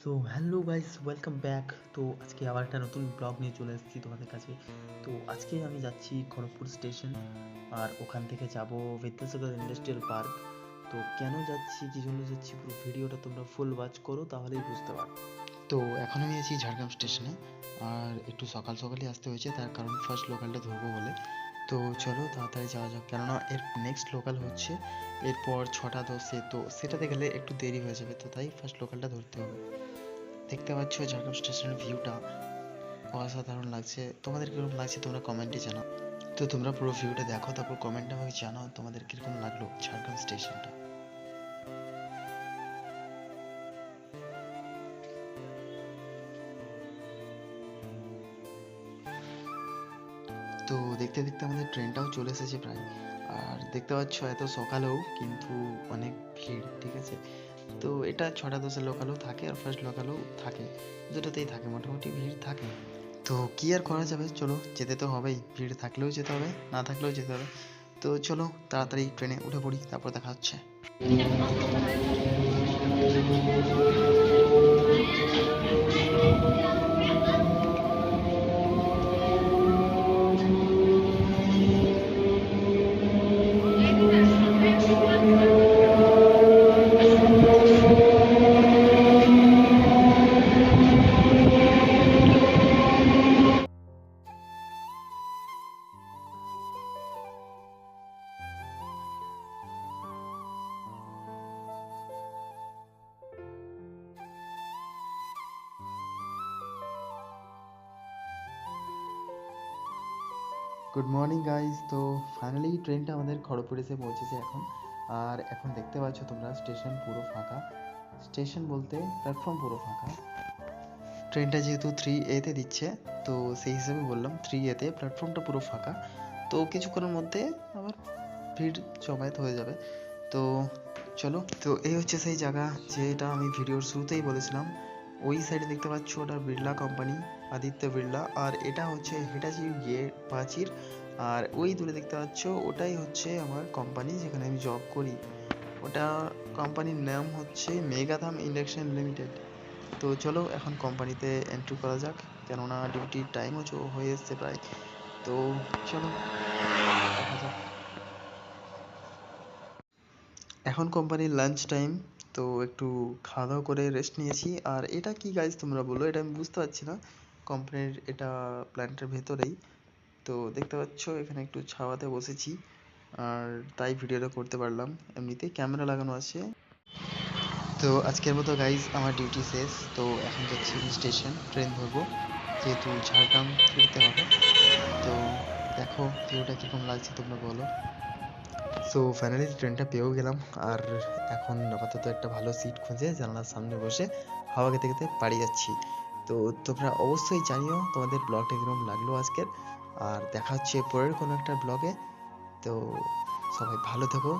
So hello guys, welcome back. তো আজকে আবার একটা নতুন ব্লগ নিয়ে চলে এসেছি তোমাদের কাছে। তো আজকে আমি যাচ্ছি খড়গপুর স্টেশন, আর ওখান থেকে যাব বিদ্যাসাগর ইন্ডাস্ট্রিয়াল পার্ক। তো কেন যাচ্ছি, কি জন্য যাচ্ছি, পুরো ভিডিওটা তোমরা ফুল ওয়াচ করো, তাহলেই বুঝতে পারো। তো এখন আমি আছি ঝাড়গ্রাম স্টেশনে, আর একটু সকাল সকালই আসতে হয়েছে, তার কারণ ফার্স্ট লোকালটা ধরবো বলে। তো চলো তাড়াতাড়ি যাওয়া যাক, কেননা এর নেক্সট লোকাল হচ্ছে এরপর 6:10-এ, তো সেটাতে গেলে একটু দেরি হয়ে যাবে, তো তাই ফার্স্ট লোকালটা ধরতে হবে। দেখতে পাচ্ছ ঝাড়গ্রাম স্টেশনের ভিউটা অসাধারণ লাগছে। তোমাদের কিরকম লাগছে তোমরা কমেন্টে জানাও। তো তোমরা পুরো ভিউটা দেখো, তারপর কমেন্টে আমাকে জানাও তোমাদের কিরকম লাগলো ঝাড়গ্রাম স্টেশনটা। তো দেখতে দেখতে আমাদের ট্রেনটাও চলে এসেছে প্রায়। আর দেখতে পাচ্ছ এত সকালেও কিন্তু অনেক ভিড়, ঠিক আছে। তো এটা 6:10-এর লোকালও থাকে আর ফার্স্ট লোকালও থাকে, দুটোতেই থাকে, মোটামুটি ভিড় থাকে। তো কি আর করা যাবে, চলো যেতে তো হবেই, ভিড় থাকলেও যেতে হবে, না থাকলেও যেতে হবে। তো চলো তাড়াতাড়ি ট্রেনে উঠে পড়ি, তারপর দেখা হচ্ছে। Good morning guys. তো ফাইনালি ট্রেনটা আমাদের খড়গপুর এসে পৌঁছেছে এখন। আর এখন দেখতে পাচ্ছ তোমরা স্টেশন পুরো ফাঁকা, স্টেশন বলতে প্ল্যাটফর্ম পুরো ফাঁকা। ট্রেনটা যেহেতু 3A-তে দিচ্ছে, তো সেই হিসেবে বললাম 3A-তে প্ল্যাটফর্মটা পুরো ফাঁকা। তো কিছুক্ষণের মধ্যে আবার ভিড় জমায়েত হয়ে যাবে। তো চলো, তো এই হচ্ছে সেই জায়গা যেটা আমি ভিডিওর শুরুতেই বলেছিলাম। ওই সাইডে দেখতে পাচ্ছ ওটা বিড়লা কোম্পানি, আদিত্য বিড়লা, আর এটা হচ্ছে হিটাচি গেট প্রাচীর। আর ওই দূরে দেখতে পাচ্ছ ওটাই হচ্ছে আমার কোম্পানি যেখানে আমি জব করি। ওটা কোম্পানির নাম হচ্ছে মেগাধাম ইন্ডাকশন লিমিটেড। তো চলো এখন কোম্পানিতে এন্ট্রি করা যাক, কেননা ডিউটির টাইমও হয়ে এসছে প্রায়। তো চলো দেখা যাক। এখন কোম্পানির লাঞ্চ টাইম, তো একটু খাওয়া দাওয়া করে রেস্ট নিয়েছি। আর এটা কি গাইজ তোমরা বলো, এটা আমি বুঝতে পারছি না। কোম্পানির এটা প্ল্যান্টের ভেতরেই, তো দেখতে পাচ্ছ এখানে একটু ছাওয়াতে বসেছি, আর তাই ভিডিওটা করতে পারলাম। এমনিতেই ক্যামেরা লাগানো আছে। তো আজকের মতো গাইজ আমার ডিউটি শেষ, তো এখন যাচ্ছি স্টেশন, ট্রেন ধরবো, যেহেতু ঝাড়গ্রাম ফিরতে হবে। তো দেখো ভিউটা কীরকম লাগছে তোমরা বলো। সো ফাইনালি ট্রেনটা পেয়েও গেলাম, আর এখন আপাতত একটা ভালো সিট খুঁজে জানলার সামনে বসে হাওয়া খেতে খেতে বাড়ি যাচ্ছি। তো তোমরা অবশ্যই জানিও তোমাদের ব্লগটা কীরকম লাগলো আজকের, আর দেখা হচ্ছে পরের কোনো একটা ব্লগে। তো সবাই ভালো থেকো,